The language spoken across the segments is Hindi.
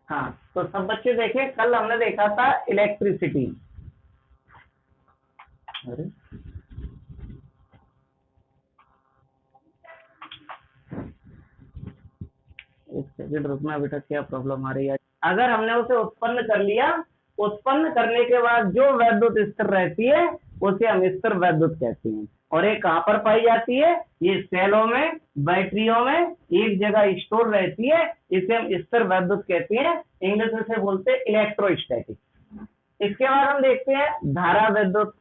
हाँ, तो सब बच्चे देखे, कल हमने देखा था इलेक्ट्रिसिटी। अरे एक सेकंड रुकना बेटा, क्या प्रॉब्लम आ रही है। अगर हमने उसे उत्पन्न कर लिया, उत्पन्न करने के बाद जो वैद्युत स्थिर रहती है उसे हम स्थिर वैद्युत कहते हैं। और ये कहाँ पर पाई जाती है? ये सेलों में, बैटरियों में एक जगह स्टोर रहती है, इसे हम स्थिर वैद्युत कहते हैं। इंग्लिश में से बोलते हैं इलेक्ट्रोस्टैटिक। इसके बाद हम देखते हैं धारा वैद्युत।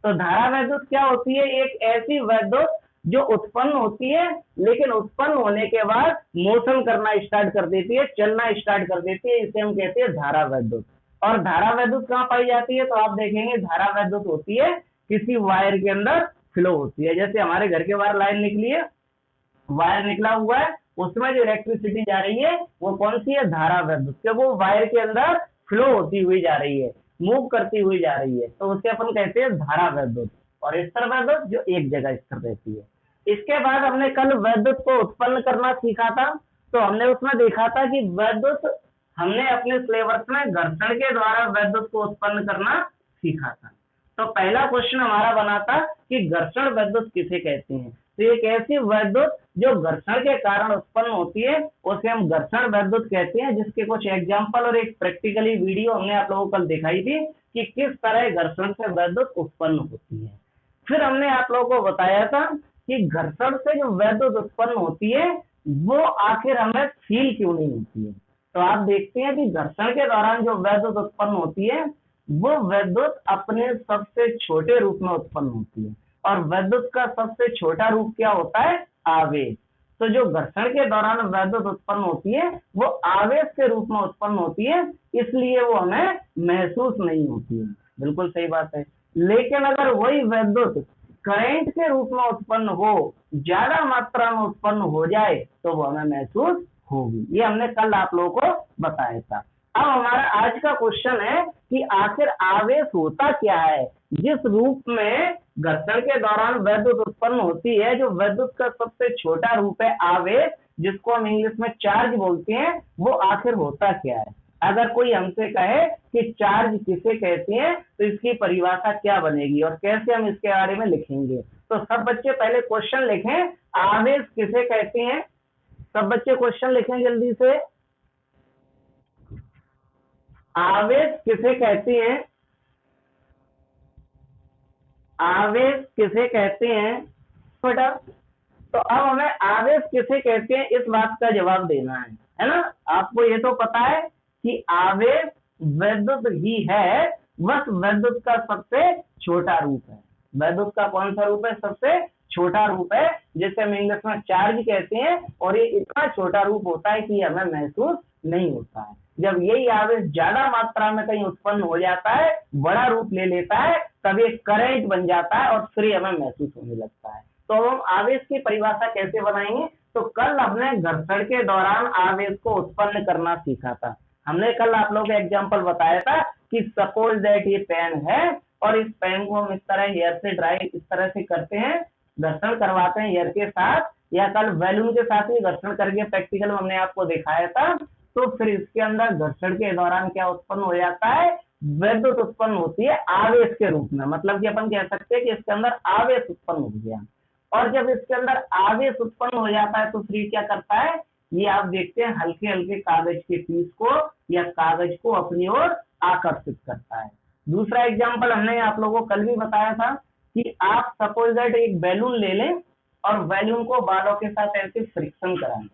तो धारा वैद्युत क्या होती है? एक ऐसी वैद्युत जो उत्पन्न होती है, लेकिन उत्पन्न होने के बाद मोशन करना स्टार्ट कर देती है, चलना स्टार्ट कर देती है, इसे हम कहते हैं धारा वैद्युत। और धारा वैद्युत कहाँ पाई जाती है? तो आप देखेंगे धारा वैद्युत होती है किसी वायर के अंदर फ्लो होती है। जैसे हमारे घर के बाहर लाइन निकली है, वायर निकला हुआ है, उसमें जो इलेक्ट्रिसिटी जा रही है वो कौन सी है? धारा वैद्युत, क्योंकि वो वायर के अंदर फ्लो होती हुई जा रही है, मूव करती हुई जा रही है, तो उसे अपन कहते हैं धारा वैद्युत। और स्थिर वैद्युत जो एक जगह स्थिर रहती है। इसके बाद हमने कल वैद्युत को उत्पन्न करना सीखा था। तो हमने उसमें देखा था कि वैद्युत, हमने अपने सिलेबस में घर्षण के द्वारा वैद्युत को उत्पन्न करना सीखा था। तो पहला क्वेश्चन हमारा बना था कि घर्षण वैद्युत किसे कहते हैं। तो एक ऐसी वैद्युत जो घर्षण के कारण उत्पन्न होती है उसे हम घर्षण वैद्युत कहते हैं, जिसके कुछ एग्जांपल और एक प्रैक्टिकली वीडियो हमने आप लोगों को कल दिखाई थी कि किस तरह घर्षण से वैद्युत उत्पन्न होती है। फिर हमने आप लोगों को बताया था कि घर्षण से जो वैद्युत उत्पन्न होती है वो आखिर हमें फील क्यों नहीं होती है। तो आप देखते हैं कि घर्षण के दौरान जो वैद्युत उत्पन्न होती है वो वैद्युत अपने सबसे छोटे रूप में उत्पन्न होती है। और वैद्युत का सबसे छोटा रूप क्या होता है? आवेश। तो जो घर्षण के दौरान वैद्युत उत्पन्न होती है वो आवेश के रूप में उत्पन्न होती है, इसलिए वो हमें महसूस नहीं होती है। बिल्कुल सही बात है। लेकिन अगर वही वैद्युत करंट के रूप में उत्पन्न हो, ज्यादा मात्रा में उत्पन्न हो जाए, तो वो हमें महसूस होगी। ये हमने कल आप लोगों को बताया था। अब हमारा आज का क्वेश्चन है कि आखिर आवेश होता क्या है? जिस रूप में घर्षण के दौरान वैद्युत उत्पन्न होती है, जो वैद्युत का सबसे छोटा रूप है आवेश, जिसको हम इंग्लिश में चार्ज बोलते हैं, वो आखिर होता क्या है? अगर कोई हमसे कहे कि चार्ज किसे कहते हैं, तो इसकी परिभाषा क्या बनेगी और कैसे हम इसके बारे में लिखेंगे? तो सब बच्चे पहले क्वेश्चन लिखें, आवेश किसे कहते हैं। सब बच्चे क्वेश्चन लिखें जल्दी से। आवेश किसे कहते हैं? आवेश किसे कहते हैं बेटा? तो अब हमें आवेश किसे कहते हैं इस बात का जवाब देना है ना? आपको ये तो पता है कि आवेश वैद्युत ही है, बस वैद्युत का सबसे छोटा रूप है। वैद्युत का कौन सा रूप है? सबसे छोटा रूप है, जिसे हम इंग्लिश में चार्ज कहते हैं। और ये इतना छोटा रूप होता है कि हमें महसूस नहीं होता है। जब यही आवेश ज्यादा मात्रा में कहीं उत्पन्न हो जाता है, बड़ा रूप ले लेता है, तब ये करंट बन जाता है और फिर हमें महसूस होने लगता है। तो हम आवेश की परिभाषा कैसे बनाएंगे? तो कल हमने घर्षण के दौरान आवेश को उत्पन्न करना सीखा था। हमने कल आप लोगों को एग्जांपल बताया था कि सपोज दैट ये पेन है और इस पेन को हम इस तरह हेयर से ड्राई इस तरह से करते हैं, घर्षण करवाते हैं हेयर के साथ, या कल बैलून के साथ ही घर्षण करके प्रैक्टिकल में हमने आपको दिखाया था। तो फिर इसके अंदर घर्षण के दौरान क्या उत्पन्न हो जाता है? वैद्युत उत्पन्न होती है आवेश के रूप में। मतलब कि अपन कह सकते हैं कि इसके अंदर आवेश उत्पन्न हो गया। और जब इसके अंदर आवेश उत्पन्न हो जाता है तो फिर क्या करता है? ये आप देखते हैं हल्के हल्के कागज के पीस को या कागज को अपनी ओर आकर्षित करता है। दूसरा एग्जांपल हमने आप लोगों को कल भी बताया था कि आप सपोज दैट एक बैलून ले लें और बैलून को बालों के साथ ऐसे फ्रिक्शन कराएं।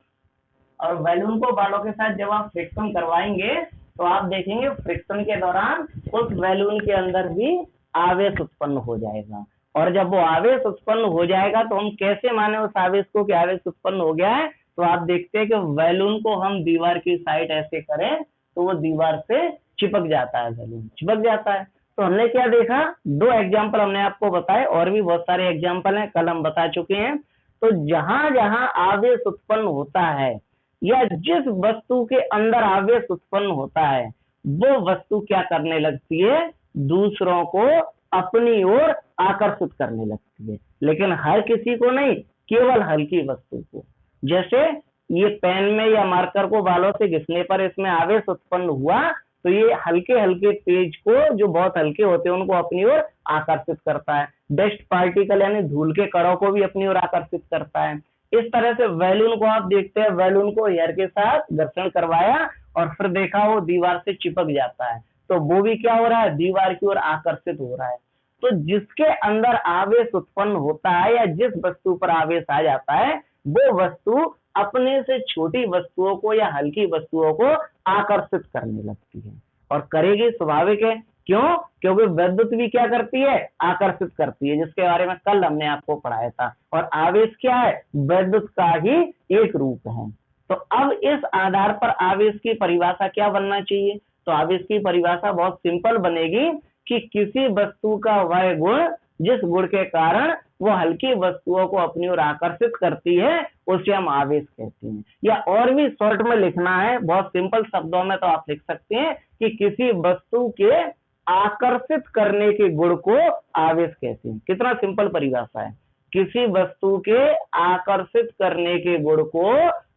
और बैलून को बालों के साथ जब आप फ्रिक्शन करवाएंगे तो आप देखेंगे फ्रिक्शन के दौरान उस बैलून के अंदर भी आवेश उत्पन्न हो जाएगा। और जब वो आवेश उत्पन्न हो जाएगा तो हम कैसे माने उस आवेश को कि आवेश उत्पन्न हो गया है? तो आप देखते हैं कि बैलून को हम दीवार की साइड ऐसे करें तो वो दीवार से चिपक जाता है, बैलून चिपक जाता है। तो हमने क्या देखा? दो एग्जाम्पल हमने आपको बताए, और भी बहुत सारे एग्जाम्पल हैं, कल हम बता चुके हैं। तो जहां जहां आवेश उत्पन्न होता है या जिस वस्तु के अंदर आवेश उत्पन्न होता है वो वस्तु क्या करने लगती है? दूसरों को अपनी ओर आकर्षित करने लगती है, लेकिन हर किसी को नहीं, केवल हल्की वस्तु को। जैसे ये पेन में या मार्कर को बालों से घिसने पर इसमें आवेश उत्पन्न हुआ, तो ये हल्के हल्के पेज को, जो बहुत हल्के होते हैं, उनको अपनी ओर आकर्षित करता है। डस्ट पार्टिकल यानी धूल के कणों को भी अपनी ओर आकर्षित करता है। इस तरह से बैलून को आप देखते हैं, बैलून को एयर के साथ घर्षण करवाया और फिर देखा वो दीवार से चिपक जाता है, तो वो भी क्या हो रहा है, दीवार की ओर आकर्षित हो रहा है। तो जिसके अंदर आवेश उत्पन्न होता है या जिस वस्तु पर आवेश आ जाता है, वो वस्तु अपने से छोटी वस्तुओं को या हल्की वस्तुओं को आकर्षित करने लगती है, और करेगी, स्वाभाविक है। क्यों? क्योंकि विद्युत भी क्या करती है, आकर्षित करती है, जिसके बारे में कल हमने आपको पढ़ाया था। और आवेश क्या है, विद्युत का ही एक रूप है। तो अब इस आधार पर आवेश की परिभाषा क्या बनना चाहिए? तो आवेश की परिभाषा बहुत सिंपल बनेगी कि किसी वस्तु का वह गुण जिस गुण के कारण वो हल्की वस्तुओं को अपनी ओर आकर्षित करती है, उसे हम आवेश कहते हैं। या और भी शॉर्ट में लिखना है, बहुत सिंपल शब्दों में, तो आप लिख सकते हैं कि किसी वस्तु के आकर्षित करने के गुण को आवेश कहते हैं। कितना सिंपल परिभाषा है, किसी वस्तु के आकर्षित करने के गुण को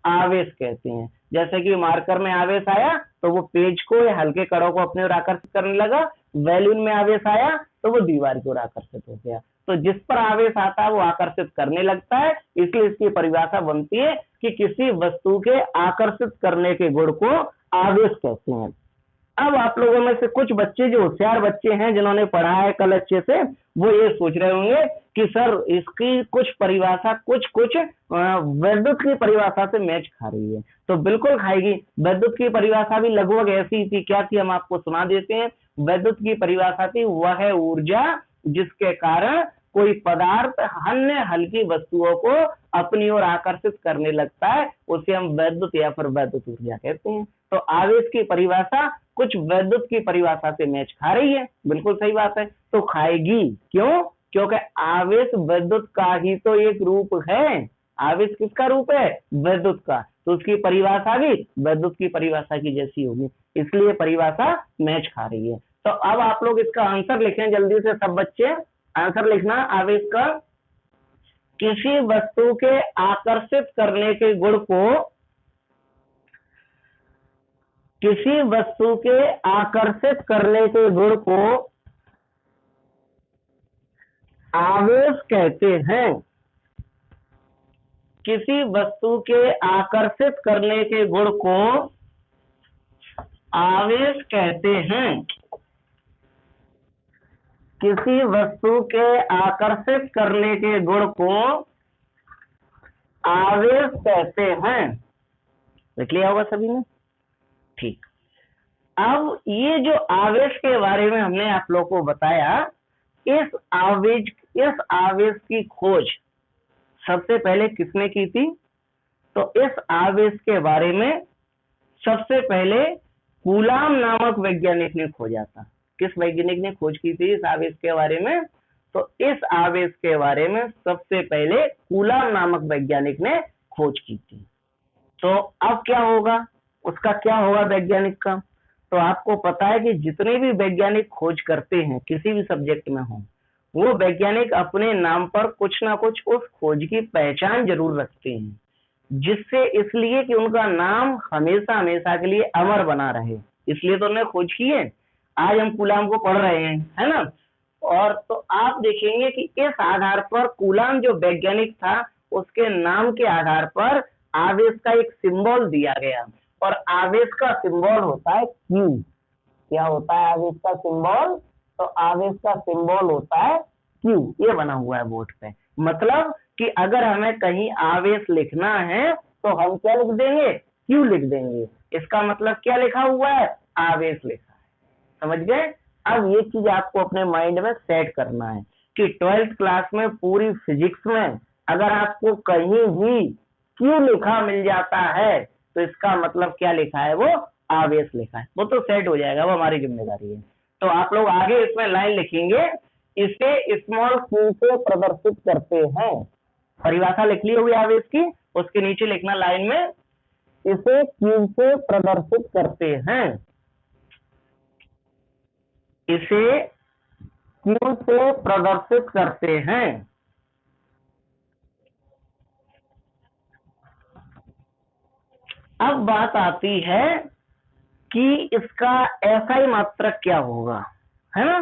आवेश कहते हैं। जैसे कि मार्कर में आवेश आया तो वो पेज को या हल्के कणों को अपनी ओर आकर्षित करने लगा, बैलून में आवेश आया तो वो दीवार की ओर आकर्षित हो गया। तो जिस पर आवेश आता है वो आकर्षित करने लगता है, इसलिए इसकी परिभाषा बनती है कि किसी वस्तु के आकर्षित करने के गुण को आवेश कहते हैं। अब आप लोगों में से कुछ बच्चे जो होशियार बच्चे हैं, जिन्होंने पढ़ा है कल अच्छे से, वो ये सोच रहे होंगे कि सर इसकी कुछ परिभाषा कुछ विद्युत की परिभाषा से मैच खा रही है। तो बिल्कुल खाएगी। विद्युत की परिभाषा भी लगभग ऐसी थी। क्या थी, हम आपको सुना देते हैं। विद्युत की परिभाषा थी, वह ऊर्जा जिसके कारण कोई पदार्थ अन्य हल्की वस्तुओं को अपनी ओर आकर्षित करने लगता है, उसे हम विद्युत या फिर विद्युत ऊर्जा कहते हैं। तो आवेश की परिभाषा कुछ विद्युत की परिभाषा से मैच खा रही है, बिल्कुल सही बात है। तो खाएगी, क्यों? क्योंकि आवेश विद्युत का ही तो एक रूप है। आवेश किसका रूप है? विद्युत का। तो उसकी परिभाषा भी विद्युत की परिभाषा की जैसी होगी, इसलिए परिभाषा मैच खा रही है। तो अब आप लोग इसका आंसर लिखें जल्दी से, सब बच्चे आंसर लिखना आवेश का। किसी वस्तु के आकर्षित करने के गुण को, किसी वस्तु के आकर्षित करने के गुण को आवेश कहते हैं। किसी वस्तु के आकर्षित करने के गुण को आवेश कहते हैं। किसी वस्तु के आकर्षित करने के गुण को आवेश कहते हैं। देख लिया होगा सभी ने, ठीक। अब ये जो आवेश के बारे में हमने आप लोगों को बताया, इस आवेश की खोज सबसे पहले किसने की थी? तो इस आवेश के बारे में सबसे पहले कूलाम नामक वैज्ञानिक ने खोजा था। किस वैज्ञानिक ने खोज की थी इस आवेश के बारे में? तो इस आवेश के बारे में सबसे पहले कूलाम नामक वैज्ञानिक ने खोज की थी। तो अब क्या होगा, उसका क्या होगा वैज्ञानिक का? तो आपको पता है कि जितने भी वैज्ञानिक खोज करते हैं किसी भी सब्जेक्ट में हो, वो वैज्ञानिक अपने नाम पर कुछ ना कुछ उस खोज की पहचान जरूर रखते हैं, जिससे इसलिए कि उनका नाम हमेशा हमेशा के लिए अमर बना रहे, इसलिए तो उन्होंने खोज की है। आज हम कूलाम को पढ़ रहे हैं, है ना। और तो आप देखेंगे कि इस आधार पर कूलाम जो वैज्ञानिक था, उसके नाम के आधार पर आवेश का एक सिंबल दिया गया, और आवेश का सिंबल होता है क्यू। क्या होता है आवेश का सिंबल? तो आवेश का सिंबल होता है क्यू, ये बना हुआ है बोर्ड पे। मतलब कि अगर हमें कहीं आवेश लिखना है तो हम क्या लिख देंगे? क्यू लिख देंगे। इसका मतलब क्या लिखा हुआ है? आवेश लिखा है। समझ गए? अब ये चीज आपको अपने माइंड में सेट करना है कि 12th क्लास में पूरी फिजिक्स में अगर आपको कहीं भी क्यू लिखा मिल जाता है तो इसका मतलब क्या लिखा है? वो आवेश लिखा है। वो तो सेट हो जाएगा, वो हमारी जिम्मेदारी है। तो आप लोग आगे इसमें लाइन लिखेंगे, इसे स्मॉल क्यू से प्रदर्शित करते हैं। परिभाषा लिख ली होगी आवेश की, उसके नीचे लिखना लाइन में, इसे क्यू से प्रदर्शित करते हैं। इसे क्यू से प्रदर्शित करते हैं। अब बात आती है कि इसका एसआई मात्रक क्या होगा, है ना।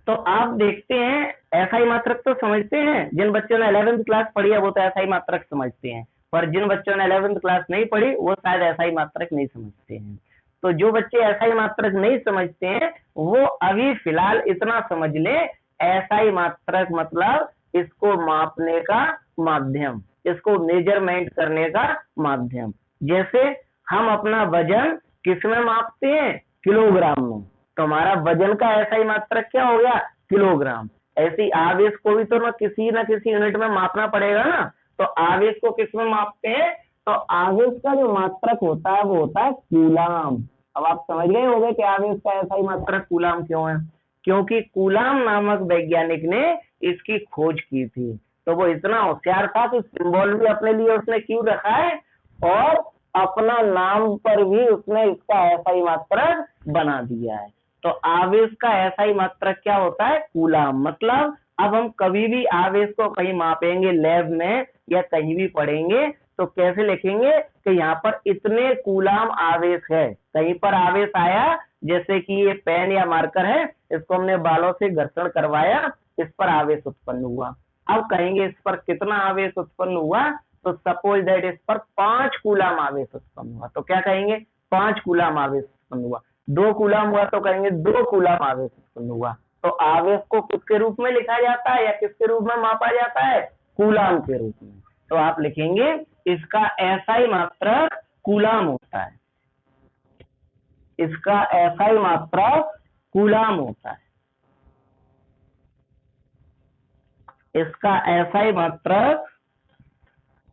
तो आप देखते हैं एसआई मात्रक तो समझते हैं, जिन बच्चों ने 11वीं क्लास पढ़ी है वो तो एसआई मात्रक समझते हैं, पर जिन बच्चों ने 11वीं क्लास नहीं पढ़ी वो शायद एसआई मात्रक नहीं समझते हैं। तो जो बच्चे एसआई मात्रक नहीं समझते हैं वो अभी फिलहाल इतना समझ ले, एसआई मात्रक मतलब इसको मापने का माध्यम, इसको मेजरमेंट करने का माध्यम। जैसे हम अपना वजन किसमें मापते हैं, किलोग्राम में, तो हमारा वजन का एसआई मात्रक क्या हो गया, किलोग्राम। ऐसे ही आवेश को भी तो ना किसी यूनिट में मापना पड़ेगा ना, तो आवेश को किस में मापते हैं, तो आवेश का जो मात्रक होता है वो होता है कूलाम। अब आप समझ गए होंगे कि आवेश का एसआई मात्रक कूलाम क्यों है, क्योंकि कूलाम नामक वैज्ञानिक ने इसकी खोज की थी। तो वो इतना होशियार था कि सिंबल भी अपने लिए उसने क्यों रखा है, और अपना नाम पर भी उसने इसका एसआई मात्रक बना दिया है। तो आवेश का एसआई मात्रक क्या होता है, कूलाम। मतलब अब हम कभी भी आवेश को कहीं मापेंगे लैब में या कहीं भी पढ़ेंगे तो कैसे लिखेंगे कि यहाँ पर इतने कूलाम आवेश है, कहीं पर आवेश आया, जैसे कि ये पेन या मार्कर है, इसको हमने बालों से घर्षण करवाया, इस पर आवेश उत्पन्न हुआ। अब कहेंगे इस पर कितना आवेश उत्पन्न हुआ, तो सपोज दैट इस पर 5 कूलाम आवेश उत्पन्न हुआ, तो क्या कहेंगे, 5 कूलाम आवेश उत्पन्न हुआ। 2 कूलाम हुआ तो कहेंगे 2 कूलाम आवेश उत्पन्न हुआ। तो आवेश को किसके रूप में लिखा जाता है या किसके रूप में मापा जाता है, कूलाम के रूप में। तो आप लिखेंगे इसका एसआई मात्रक कूलाम होता है, इसका एसआई मात्रक कूलाम होता है, इसका एसआई मात्रक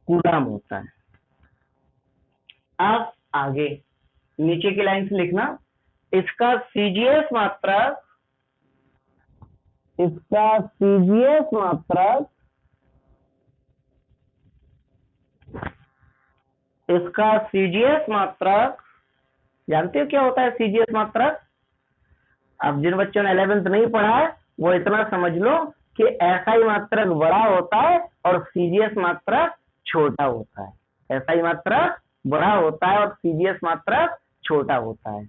कूलाम होता है। अब आगे नीचे की लाइन से लिखना, इसका सीजीएस मात्रक, इसका सीजीएस मात्रक, इसका सीजीएस मात्रक, जानते हो क्या होता है सीजीएस मात्रक। अब जिन बच्चों ने 11th नहीं पढ़ा है वो इतना समझ लो कि एसआई मात्रक बड़ा होता है और सीजीएस मात्रक छोटा होता है। एसआई मात्रक बड़ा होता है और सीजीएस मात्रक छोटा होता है।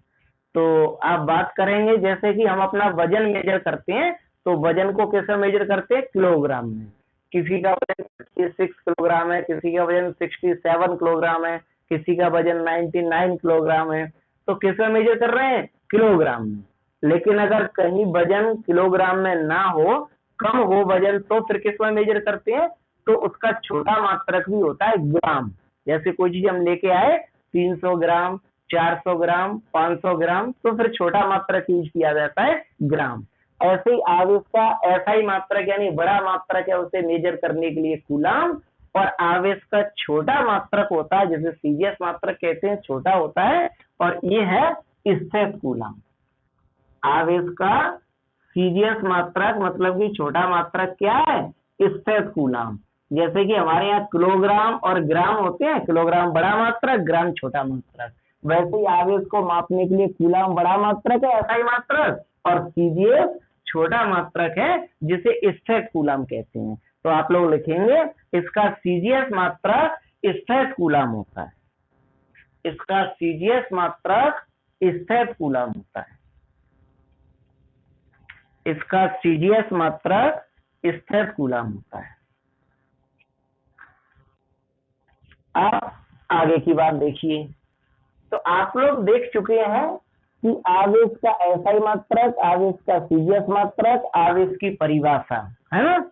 तो आप बात करेंगे जैसे कि हम अपना वजन मेजर करते हैं, तो वजन को कैसे मेजर करते हैं, किलोग्राम में। किसी का वजन 66 किलोग्राम है, किसी का वजन 67 किलोग्राम है, किसी का वजन 99 किलोग्राम है, तो किस में मेजर कर रहे हैं, किलोग्राम में। लेकिन अगर कहीं वजन किलोग्राम में ना हो, कम हो वजन, तो फिर किस में मेजर करते हैं, तो उसका छोटा मात्रक भी होता है ग्राम। जैसे कोई चीज हम लेके आए 300 ग्राम, 400 ग्राम, 500 ग्राम, तो फिर छोटा मात्रक यूज किया जाता है ग्राम। ऐसे ही आवेश का एसआई मात्रक यानी बड़ा मात्रक है, उसे मेजर करने के लिए कूलाम, और आवेश का छोटा मात्रक होता है जिसे सीजीएस मात्रक कहते हैं, छोटा होता है, और ये है स्थिर कूलाम। आवेश का सीजीएस मात्रक मतलब कि छोटा मात्रक क्या है, स्थिर कूलाम। जैसे कि हमारे यहाँ किलोग्राम और ग्राम होते हैं, किलोग्राम बड़ा मात्रक, ग्राम छोटा मात्रक, वैसे ही आवेश को मापने के लिए कूलाम बड़ा मात्रक है, एसआई मात्रक, और सीजीएस छोटा मात्रक है जिसे स्थिर कूलाम कहते हैं। तो आप लोग लिखेंगे इसका सीजीएस मात्रक स्थिर कूलाम होता है, इसका सीजीएस मात्रक स्थिर कूलाम होता है, इसका सीजीएस मात्रक स्थिर कूलाम होता है। आप आगे की बात देखिए, तो आप लोग देख चुके हैं कि आवेश का एसआई मात्रक, आवेश का सीजीएस मात्रक, आवेश की परिभाषा, है ना।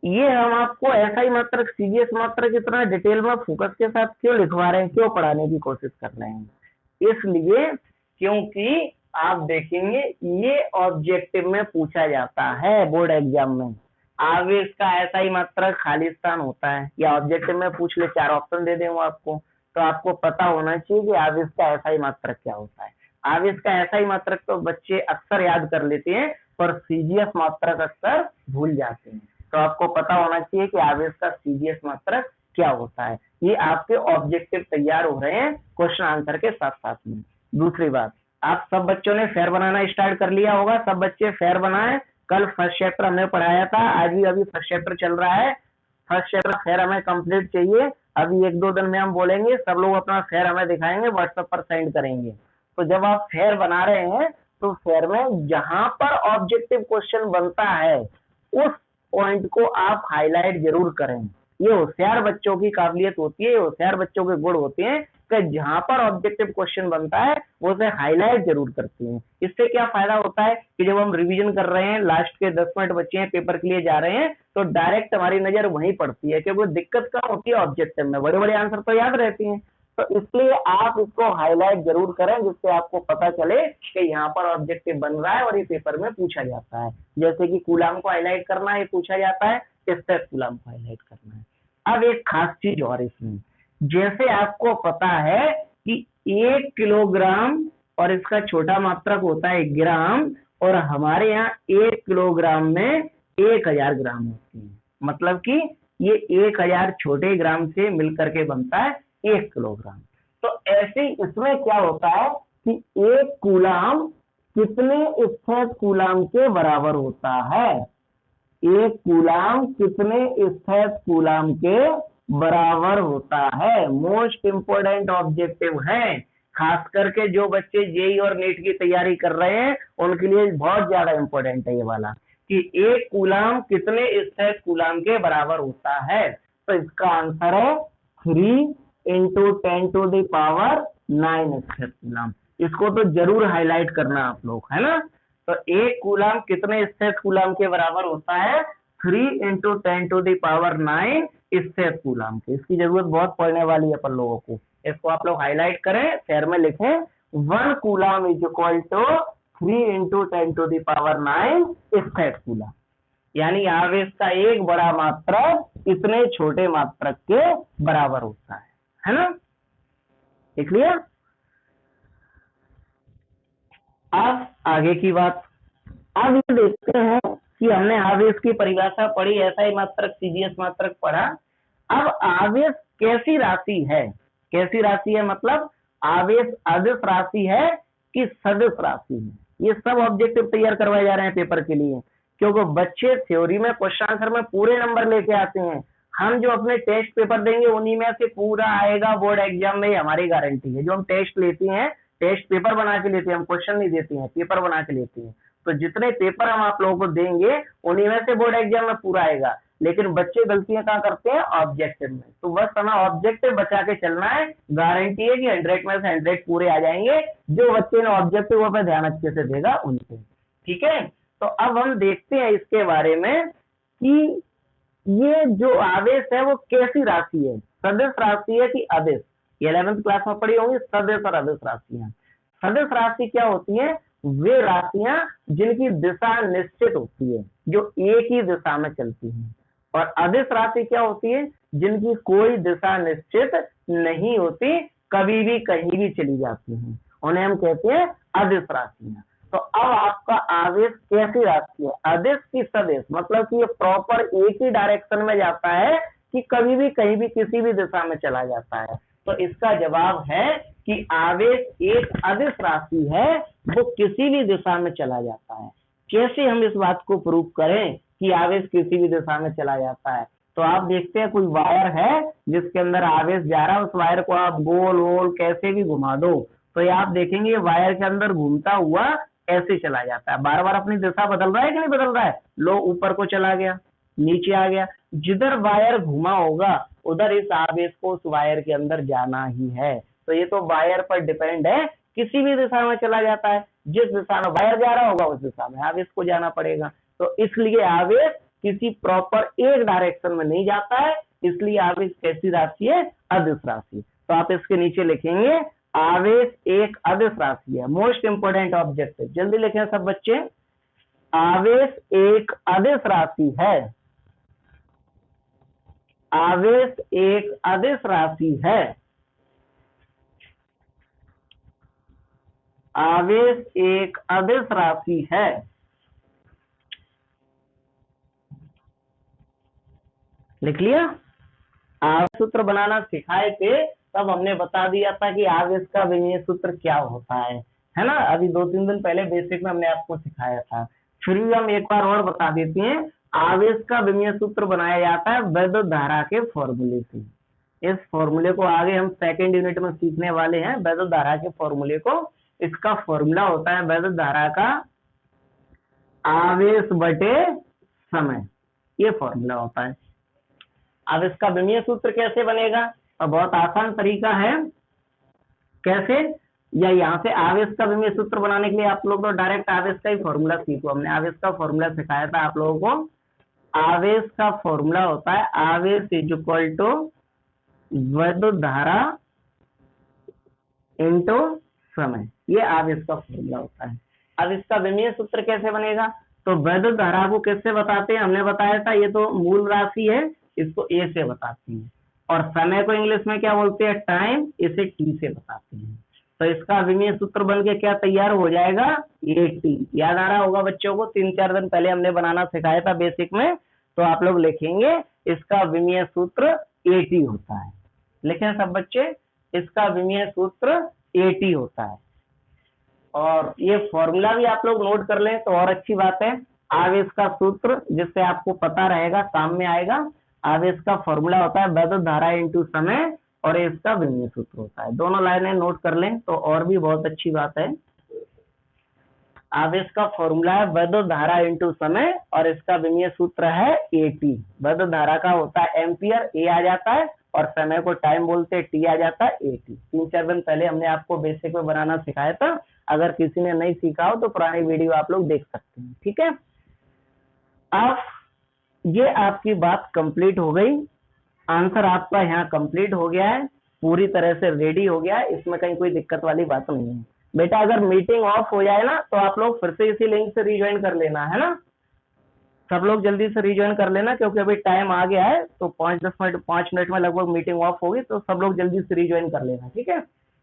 ये हम आपको एसआई मात्रक, सीजीएस मात्रक इतना डिटेल में फोकस के साथ क्यों लिखवा रहे हैं, क्यों पढ़ाने की कोशिश कर रहे हैं, इसलिए क्योंकि आप देखेंगे ये ऑब्जेक्टिव में पूछा जाता है बोर्ड एग्जाम में। आवेश का एसआई मात्रक खाली स्थान होता है, या ऑब्जेक्टिव में पूछ ले, 4 ऑप्शन दे दें आपको, तो आपको पता होना चाहिए कि आवेश का एसआई मात्रक क्या होता है। आवेश का एसआई मात्रक तो बच्चे अक्सर याद कर लेते हैं, पर सीजीएस मात्रक अक्सर भूल जाते हैं। तो आपको पता होना चाहिए कि आवेश का सीजीएस मात्रक क्या होता है। ये आपके ऑब्जेक्टिव तैयार हो रहे हैं क्वेश्चन आंसर के साथ साथ में। दूसरी बात, आप सब बच्चों ने फेयर बनाना स्टार्ट कर लिया होगा, सब बच्चे फेयर बनाएं। कल फर्स्ट चैप्टर हमने पढ़ाया था, आज भी अभी फर्स्ट चैप्टर चल रहा है, फर्स्ट चैप्टर फेयर हमें कंप्लीट चाहिए। अभी 1-2 दिन में हम बोलेंगे, सब लोग अपना फेयर हमें दिखाएंगे, व्हाट्सएप पर सेंड करेंगे। तो जब आप फेयर बना रहे हैं तो फेयर में जहां पर ऑब्जेक्टिव क्वेश्चन बनता है उस पॉइंट को आप हाईलाइट जरूर करें। ये होशियार बच्चों की काबिलियत होती है, होशियार बच्चों के गुण होते हैं कि जहां पर ऑब्जेक्टिव क्वेश्चन बनता है वो उसे हाईलाइट जरूर करते हैं। इससे क्या फायदा होता है कि जब हम रिवीजन कर रहे हैं, लास्ट के 10 मिनट बचे हैं, पेपर के लिए जा रहे हैं, तो डायरेक्ट हमारी नजर वहीं पड़ती है, क्योंकि दिक्कत कहाँ होती है ऑब्जेक्टिव में, बड़े बड़े आंसर तो याद रहती हैं। तो इसलिए आप इसको हाईलाइट जरूर करें, जिससे आपको पता चले कि यहाँ पर ऑब्जेक्टिव बन रहा है और ये पेपर में पूछा जाता है। जैसे कि कूलाम को हाईलाइट करना है, पूछा जाता है, स्टेप कूलाम को हाईलाइट करना है। अब एक खास चीज और इसमें, जैसे आपको पता है कि 1 किलोग्राम और इसका छोटा मात्रक होता है ग्राम, और हमारे यहाँ 1 किलोग्राम में 1000 ग्राम होती है, मतलब कि ये 1000 छोटे ग्राम से मिलकर के बनता है 1 किलोग्राम। तो ऐसे इसमें क्या होता है कि 1 कूलाम कितने स्थिर कूलाम के बराबर होता है, 1 कूलाम कितने स्थिर कूलाम के बराबर होता है। मोस्ट इंपोर्टेंट ऑब्जेक्टिव है, खास करके जो बच्चे जेई और नीट की तैयारी कर रहे हैं उनके लिए बहुत ज्यादा इंपॉर्टेंट है ये वाला, कि 1 कूलाम कितने स्थिर कूलाम के बराबर होता है। तो इसका आंसर है 3 × 10⁻⁹ स्थिर कूलाम। इसको तो जरूर हाईलाइट करना आप लोग, है ना। तो 1 कूलाम कितने स्थिर कूलाम के बराबर होता है, 3 × 10⁻⁹ स्थिर कूलाम के। इसकी जरूरत बहुत पड़ने वाली है अपन लोगों को, इसको आप लोग हाईलाइट करें, शेयर में लिखें 1 कूलाम = 3 × 10⁻⁹ स्थिर कूलाम, यानी आवेश का एक बड़ा मात्रक इतने छोटे मात्रक के बराबर होता है ना। देख लिया। अब आगे की बात, अब ये देखते हैं कि हमने आवेश की परिभाषा पढ़ी, एसआई मात्रक, सीजीएस मात्रक पढ़ा। अब आवेश कैसी राशि है, कैसी राशि है मतलब आवेश अदिश राशि है कि सदिश राशि है। ये सब ऑब्जेक्टिव तैयार करवाए जा रहे हैं पेपर के लिए, क्योंकि बच्चे थ्योरी में क्वेश्चन आंसर में पूरे नंबर लेके आते हैं। हम जो अपने टेस्ट पेपर देंगे उन्हीं में से पूरा आएगा बोर्ड एग्जाम में, हमारी गारंटी है। जो हम टेस्ट लेते हैं, टेस्ट पेपर बना के लेते हैं, हम क्वेश्चन नहीं देते हैं, पेपर बना के लेते हैं। तो जितने पेपर हम आप लोगों को देंगे उन्हीं में से बोर्ड एग्जाम में पूरा आएगा। लेकिन बच्चे गलतियां कहाँ करते हैं, ऑब्जेक्टिव में। तो बस हमें ऑब्जेक्टिव बचा के चलना है, गारंटी है कि 100 में से 100 पूरे आ जाएंगे। जो बच्चे ने ऑब्जेक्टिव पे ध्यान अच्छे से देगा उनके, ठीक है। तो अब हम देखते हैं इसके बारे में कि ये जो आवेश है वो कैसी राशि है, सदिश राशि है कि अदिश। 11th क्लास में पढ़ी होंगी सदिश और अदिश राशियां। सदिश राशि क्या होती है, वे राशियां जिनकी दिशा निश्चित होती है, जो एक ही दिशा में चलती हैं। और अदिश राशि क्या होती है, जिनकी कोई दिशा निश्चित नहीं होती, कभी भी कहीं भी चली जाती हैं, उन्हें हम कहते हैं अदिश राशियां। तो अब आपका आवेश कैसी राशि है, अदिश की सदिश, मतलब कि ये प्रॉपर एक ही डायरेक्शन में जाता है कि कभी भी कहीं भी किसी भी दिशा में चला जाता है। तो इसका जवाब है कि आवेश एक अदिश राशि है, वो किसी भी दिशा में चला जाता है। कैसे हम इस बात को प्रूव करें कि आवेश किसी भी दिशा में चला जाता है। तो आप देखते हैं कोई वायर है जिसके अंदर आवेश जा रहा है, उस वायर को आप गोल गोल कैसे भी घुमा दो तो ये आप देखेंगे वायर के अंदर घूमता हुआ ऐसे चला जाता है। बार बार अपनी दिशा बदल रहा है कि नहीं बदल रहा है, लो ऊपर को चला गया, नीचे आ गया। जिधर वायर घुमा होगा उधर इस आवेश को उस वायर के अंदर जाना ही है। तो ये तो वायर पर डिपेंड है, किसी भी दिशा में चला जाता है, जिस दिशा में वायर जा रहा होगा उस दिशा में आवेश को जाना पड़ेगा। तो इसलिए आवेश किसी प्रॉपर एक डायरेक्शन में नहीं जाता है, इसलिए आवेश कैसी राशि है, अदिश राशि। तो आप इसके नीचे लिखेंगे आवेश एक अदिश राशि है। मोस्ट इंपोर्टेंट ऑब्जेक्टिव, जल्दी लिखें सब बच्चे, आवेश एक अदिश राशि है, आवेश एक अदिश राशि है, आवेश एक अदिश राशि है। लिख लिया। आवेश सूत्र बनाना सिखाए थे, तब हमने बता दिया था कि आवेश का विमीय सूत्र क्या होता है ना। अभी 2-3 दिन पहले बेसिक में हमने आपको सिखाया था, फिर भी हम एक बार और बता देते हैं। आवेश का विमीय सूत्र बनाया जाता है विद्युत धारा के फॉर्मूले से। इस फॉर्मूले को आगे हम सेकंड यूनिट में सीखने वाले हैं, वैद्युत धारा के फॉर्मूले को। इसका फॉर्मूला होता है वैद्युत धारा का आवेश बटे समय, ये फॉर्मूला होता है। अब इसका विमीय सूत्र कैसे बनेगा? और बहुत आसान तरीका है। कैसे? या यहाँ से आवेश का विमीय सूत्र बनाने के लिए आप लोग तो डायरेक्ट आवेश का ही फॉर्मूला सीखो। हमने आवेश का फॉर्मूला सिखाया था आप लोगों को। आवेश का फॉर्मूला होता है आवेश इज इक्वल टू वैद्युत धारा इंटू समय, ये आवेश का फॉर्मूला होता है। अब इसका विमीय सूत्र कैसे बनेगा? तो वैद्युत धारा को किससे बताते हैं? हमने बताया था ये तो मूल राशि है, इसको ए से बताते हैं। और समय को इंग्लिश में क्या बोलते हैं? टाइम, इसे टी से बताते हैं। तो इसका विमीय सूत्र बन के क्या तैयार हो जाएगा? A T. याद आ रहा होगा बच्चों को, 3-4 दिन पहले हमने बनाना सिखाया था बेसिक में। तो आप लोग लिखेंगे इसका विमीय सूत्र ए टी होता है। लिखें सब बच्चे, इसका विमीय सूत्र ए टी होता है। और ये फॉर्मूला भी आप लोग नोट कर लें तो और अच्छी बात है। आवेश का सूत्र जिससे आपको पता रहेगा, काम में आएगा। आवेश का फॉर्मूला होता है वैद्युत धारा इंटू समय, और इसका विमीय सूत्र होता है। दोनों लाइनें नोट कर लें तो और भी बहुत अच्छी बात है। आवेश का फॉर्मूला है वैद्युत धारा इंटू समय, और इसका विमीय सूत्र है ए टी। वैद्युत धारा का होता है एम्पियर, ए आ जाता है, और समय को टाइम बोलते हैं, टी आ जाता है, ए टी। 3-4 दिन पहले हमने आपको बेसिक में बनाना सिखाया था। अगर किसी ने नहीं सीखा हो तो पुरानी वीडियो आप लोग देख सकते हैं। ठीक है, अब ये आपकी बात कंप्लीट हो गई। आंसर आपका यहाँ कंप्लीट हो गया है, पूरी तरह से रेडी हो गया है। इसमें कहीं कोई दिक्कत वाली बात नहीं है बेटा। अगर मीटिंग ऑफ हो जाए ना तो आप लोग फिर से इसी लिंक से रिज्वाइन कर लेना, है ना। सब लोग जल्दी से रिज्वाइन कर लेना, क्योंकि अभी टाइम आ गया है। तो 5 मिनट में लगभग मीटिंग ऑफ होगी, तो सब लोग जल्दी से रिज्वाइन कर लेना, ठीक है।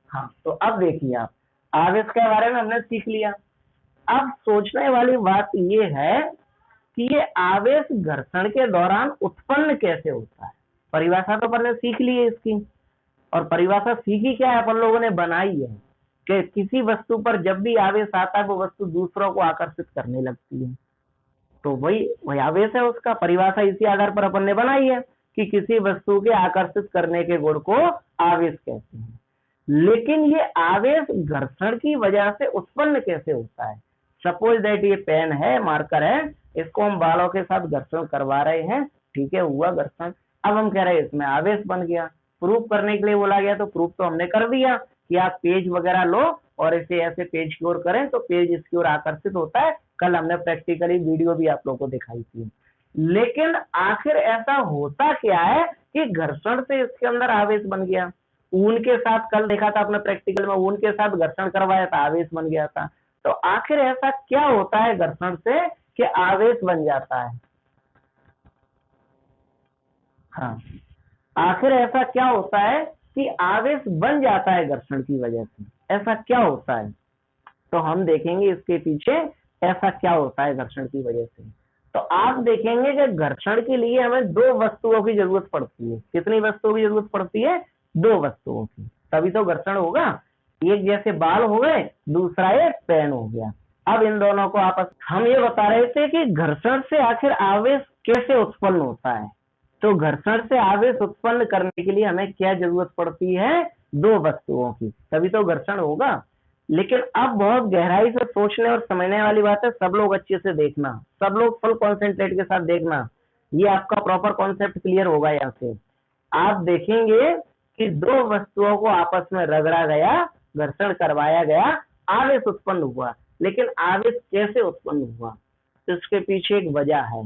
हाँ, तो अब देखिए, आप आवेश के बारे में हमने सीख लिया। अब सोचने वाली बात ये है कि ये आवेश घर्षण के दौरान उत्पन्न कैसे होता है। परिभाषा तो अपन ने सीख ली है इसकी, और परिभाषा सीखी क्या है, अपन लोगों ने बनाई है कि किसी वस्तु पर जब भी आवेश आता है वो वस्तु दूसरों को आकर्षित करने लगती है। तो वही आवेश है, उसका परिभाषा इसी आधार पर अपन ने बनाई है कि किसी वस्तु के आकर्षित करने के गुण को आवेश कहते हैं। लेकिन ये आवेश घर्षण की वजह से उत्पन्न कैसे होता है। सपोज दैट ये पेन है, मार्कर है, इसको हम बालों के साथ घर्षण करवा रहे हैं, ठीक है, हुआ घर्षण। अब हम कह रहे हैं इसमें आवेश बन गया। प्रूफ करने के लिए बोला गया तो प्रूफ तो हमने कर दिया कि आप पेज वगैरह लो और इसे ऐसे पेज की ओर करें तो पेज इसकी ओर आकर्षित होता है। कल हमने प्रैक्टिकली वीडियो भी आप लोगों को दिखाई थी। लेकिन आखिर ऐसा होता क्या है कि घर्षण से इसके अंदर आवेश बन गया। ऊन के साथ कल देखा था अपने प्रैक्टिकल में, ऊन के साथ घर्षण करवाया था, आवेश बन गया था। तो आखिर ऐसा क्या होता है घर्षण से कि आवेश बन जाता है। हाँ, आखिर ऐसा क्या होता है कि आवेश बन जाता है घर्षण की वजह से। ऐसा क्या होता है, तो हम देखेंगे इसके पीछे ऐसा क्या होता है घर्षण की वजह से। तो आप देखेंगे कि घर्षण के लिए हमें 2 वस्तुओं की जरूरत पड़ती है। कितनी वस्तुओं की जरूरत पड़ती है? 2 वस्तुओं की, तभी तो घर्षण होगा। एक जैसे बाल हो गए, दूसरा एक पेन हो गया। अब इन दोनों को हम ये बता रहे थे कि घर्षण से आखिर आवेश कैसे उत्पन्न होता है। तो घर्षण से आवेश उत्पन्न करने के लिए हमें क्या जरूरत पड़ती है? 2 वस्तुओं की, तभी तो घर्षण होगा। लेकिन अब बहुत गहराई से सोचने और समझने वाली बात है। सब लोग अच्छे से देखना, सब लोग फुल कॉन्सेंट्रेट के साथ देखना, ये आपका प्रॉपर कॉन्सेप्ट क्लियर होगा। यहाँ से आप देखेंगे कि 2 वस्तुओं को आपस में रगड़ा गया, घर्षण करवाया गया, आवेश उत्पन्न हुआ। लेकिन आवेश कैसे उत्पन्न हुआ, इसके पीछे एक वजह है।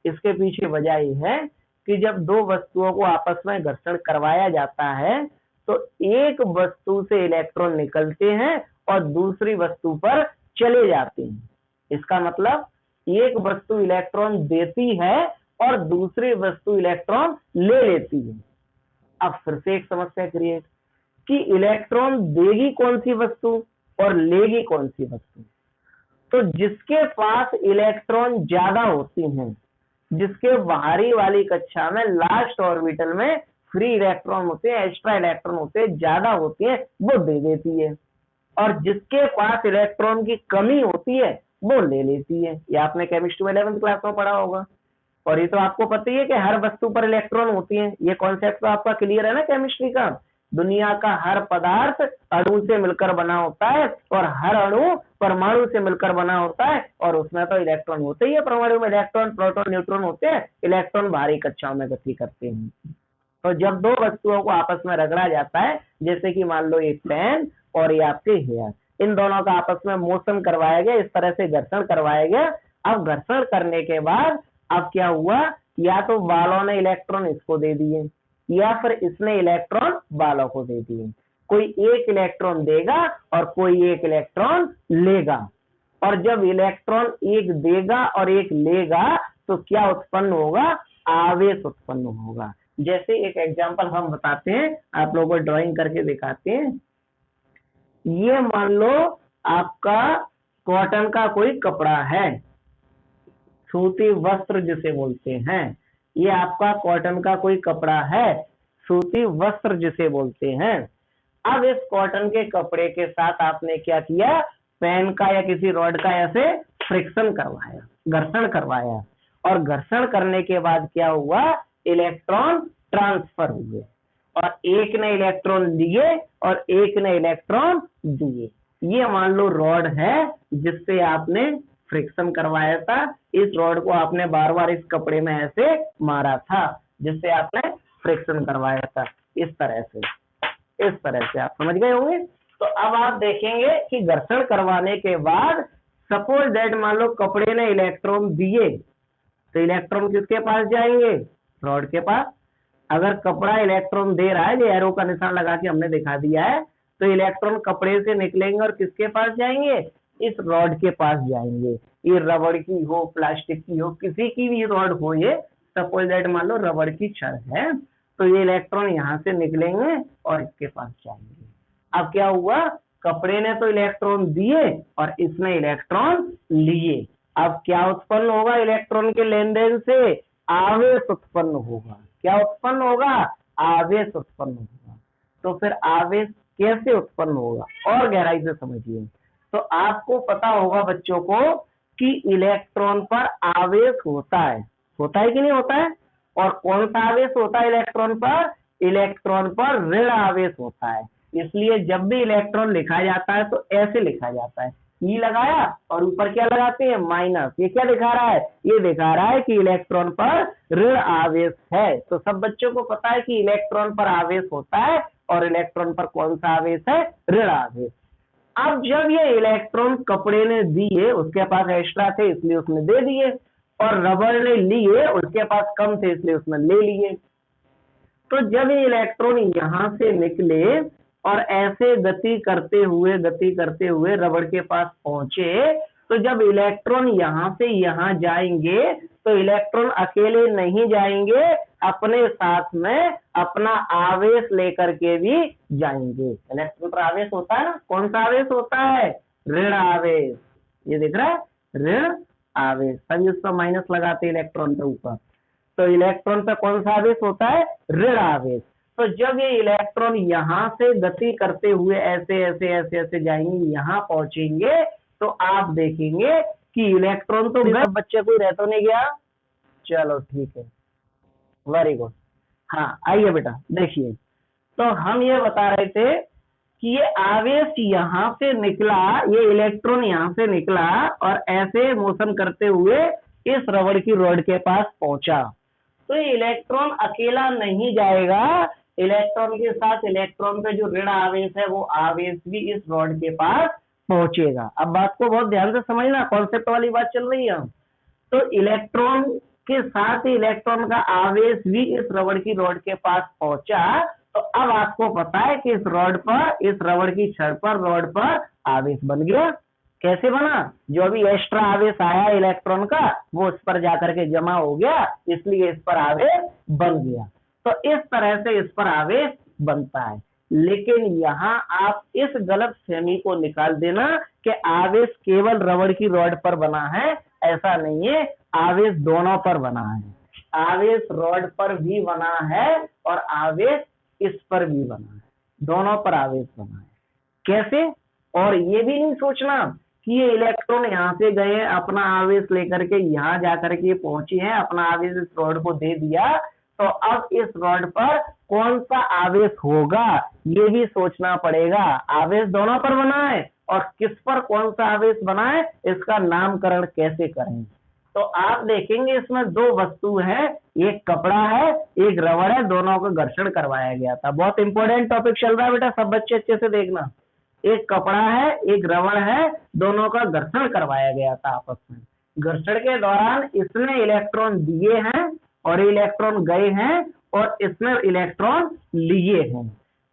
इसके पीछे वजह यह है कि जब 2 वस्तुओं को आपस में घर्षण करवाया जाता है तो एक वस्तु से इलेक्ट्रॉन निकलते हैं और दूसरी वस्तु पर चले जाते हैं। इसका मतलब एक वस्तु इलेक्ट्रॉन देती है और दूसरी वस्तु इलेक्ट्रॉन ले लेती है। अब फिर से एक समस्या क्रिएट कि इलेक्ट्रॉन देगी कौन सी वस्तु और लेगी कौन सी वस्तु। तो जिसके पास इलेक्ट्रॉन ज्यादा होती हैं, जिसके बाहरी वाली कक्षा में लास्ट ऑर्बिटल में फ्री इलेक्ट्रॉन होते हैं, एक्स्ट्रा इलेक्ट्रॉन होते हैं, ज्यादा होती है, वो दे देती है। और जिसके पास इलेक्ट्रॉन की कमी होती है वो ले लेती है। ये आपने केमिस्ट्री में 11th क्लास में पढ़ा होगा। और ये तो आपको पता ही है कि हर वस्तु पर इलेक्ट्रॉन होती है। ये कॉन्सेप्ट तो आपका क्लियर है ना केमिस्ट्री का। दुनिया का हर पदार्थ अणु से मिलकर बना होता है और हर अणु परमाणु से मिलकर बना होता है और उसमें तो इलेक्ट्रॉन होते ही है। परमाणु में इलेक्ट्रॉन, प्रोटॉन, न्यूट्रॉन होते हैं। इलेक्ट्रॉन बाहरी कक्षाओं में गति करते हैं। तो जब दो वस्तुओं को आपस में रगड़ा जाता है, जैसे कि मान लो एक पेन और ये आपके हेयर, इन दोनों का आपस में मोशन करवाया गया, इस तरह से घर्षण करवाया गया। अब घर्षण करने के बाद अब क्या हुआ, या तो बालों ने इलेक्ट्रॉन इसको दे दिए या फिर इसने इलेक्ट्रॉन बालों को दे दिए। कोई एक इलेक्ट्रॉन देगा और कोई एक इलेक्ट्रॉन लेगा। और जब इलेक्ट्रॉन एक देगा और एक लेगा तो क्या उत्पन्न होगा, आवेश उत्पन्न होगा। जैसे एक एग्जांपल हम बताते हैं, आप लोगों को ड्राइंग करके दिखाते हैं। ये मान लो आपका कॉटन का कोई कपड़ा है, सूती वस्त्र जिसे बोलते हैं। ये आपका कॉटन का कोई कपड़ा है, सूती वस्त्र जिसे बोलते हैं। अब इस कॉटन के कपड़े के साथ आपने क्या किया, पेन का या किसी रॉड का ऐसे फ्रिक्शन करवाया, घर्षण करवाया। और घर्षण करने के बाद क्या हुआ, इलेक्ट्रॉन ट्रांसफर हुए और एक ने इलेक्ट्रॉन लिए और एक ने इलेक्ट्रॉन दिए। ये मान लो रॉड है जिससे आपने फ्रिक्शन करवाया था। इस रॉड को आपने बार बार इस कपड़े में ऐसे मारा था जिससे आपने फ्रिक्शन करवाया था। इस तरह से आप समझ गए होंगे। तो अब आप देखेंगे कि घर्षण करवाने के बाद सपोज दैट मान लो कपड़े ने इलेक्ट्रॉन दिए, तो इलेक्ट्रॉन किसके पास जाएंगे, रॉड के पास। अगर कपड़ा इलेक्ट्रॉन दे रहा है, जो एरो का निशान लगा के हमने दिखा दिया है, तो इलेक्ट्रॉन कपड़े से निकलेंगे और किसके पास जाएंगे, इस रॉड के पास जाएंगे। ये रबड़ की हो, प्लास्टिक की हो, किसी की भी रॉड हो, ये सपोज दैट मान लो रबड़ की छड़ है, तो ये इलेक्ट्रॉन यहाँ से निकलेंगे और इसके पास जाएंगे। अब क्या हुआ, कपड़े ने तो इलेक्ट्रॉन दिए और इसने इलेक्ट्रॉन लिए। अब क्या उत्पन्न होगा, इलेक्ट्रॉन के लेन देन से आवेश उत्पन्न होगा। क्या उत्पन्न होगा, आवेश उत्पन्न होगा। तो फिर आवेश कैसे उत्पन्न होगा, और गहराई से समझिए। तो आपको पता होगा बच्चों को कि इलेक्ट्रॉन पर आवेश होता है कि नहीं होता है। और कौन सा आवेश होता है इलेक्ट्रॉन पर, इलेक्ट्रॉन पर ऋण आवेश होता है। इसलिए जब भी इलेक्ट्रॉन लिखा जाता है तो ऐसे लिखा जाता है, ई लगाया और ऊपर क्या लगाते हैं, माइनस। ये क्या दिखा रहा है, ये दिखा रहा है कि इलेक्ट्रॉन पर ऋण आवेश है। तो सब बच्चों को पता है कि इलेक्ट्रॉन पर आवेश होता है और इलेक्ट्रॉन पर कौन सा आवेश है, ऋण आवेश। अब जब ये इलेक्ट्रॉन कपड़े ने दिए, उसके पास एक्स्ट्रा थे इसलिए उसने दे दिए, और रबड़ ने लिए, उसके पास कम थे इसलिए उसने ले लिए। तो जब ये इलेक्ट्रॉन यहां से निकले और ऐसे गति करते हुए रबड़ के पास पहुंचे, तो जब इलेक्ट्रॉन यहां से यहां जाएंगे तो इलेक्ट्रॉन अकेले नहीं जाएंगे, अपने साथ में अपना आवेश लेकर के भी जाएंगे। इलेक्ट्रॉन पर आवेश होता है ना, कौन सा आवेश होता है, ऋण आवेश। ये दिख रहा है, ऋण आवेश। सभी उस पर माइनस लगाते इलेक्ट्रॉन के ऊपर। तो इलेक्ट्रॉन पे कौन सा आवेश होता है, ऋण आवेश। तो जब ये इलेक्ट्रॉन यहां से गति करते हुए ऐसे जाएंगे, यहां पहुंचेंगे, तो आप देखेंगे कि इलेक्ट्रॉन तो बच्चे कोई रह तो नहीं गया, चलो ठीक है, वेरी गुड। हाँ आइए बेटा देखिए, तो हम ये बता रहे थे कि ये आवेश यहां से निकला, ये इलेक्ट्रॉन यहां से निकला और ऐसे मोशन करते हुए इस रबड़ की रॉड के पास पहुंचा। तो ये इलेक्ट्रॉन अकेला नहीं जाएगा, इलेक्ट्रॉन के साथ इलेक्ट्रॉन पे जो ऋण आवेश है वो आवेश भी इस रॉड के पास पहुंचेगा। अब बात को बहुत ध्यान से समझना, कॉन्सेप्ट वाली बात चल रही है। तो इलेक्ट्रॉन के साथ ही इलेक्ट्रॉन का आवेश भी इस रबड़ की रॉड के पास पहुंचा। तो अब आपको पता है कि इस रॉड पर, इस रबड़ की छड़ पर, रॉड पर आवेश बन गया। कैसे बना, जो अभी एक्स्ट्रा आवेश आया इलेक्ट्रॉन का वो इस पर जाकर के जमा हो गया, इसलिए इस पर आवेश बन गया। तो इस तरह से इस पर आवेश बनता है। लेकिन यहाँ आप इस गलत फहमी को निकाल देना कि आवेश केवल रबड़ की रॉड पर बना है, ऐसा नहीं है। आवेश दोनों पर बना है, आवेश रॉड पर भी बना है और आवेश इस पर भी बना है, दोनों पर आवेश बना है। कैसे, और ये भी नहीं सोचना कि ये इलेक्ट्रॉन यहाँ से गए, अपना आवेश लेकर के यहाँ जाकर के पहुंचे हैं, अपना आवेश इस रॉड को दे दिया, तो अब इस रॉड पर कौन सा आवेश होगा ये भी सोचना पड़ेगा। आवेश दोनों पर बना है और किस पर कौन सा आवेश बना है इसका नामकरण कैसे करें। तो आप देखेंगे इसमें दो वस्तु है, एक कपड़ा है, एक रबड़ है, दोनों को घर्षण करवाया गया था। बहुत इंपॉर्टेंट टॉपिक चल रहा है बेटा, सब बच्चे अच्छे से देखना। एक कपड़ा है, एक रबड़ है, दोनों का घर्षण करवाया गया था आपस में। घर्षण के दौरान इसने इलेक्ट्रॉन दिए हैं और इलेक्ट्रॉन गए हैं और इसमें इलेक्ट्रॉन लिए हैं।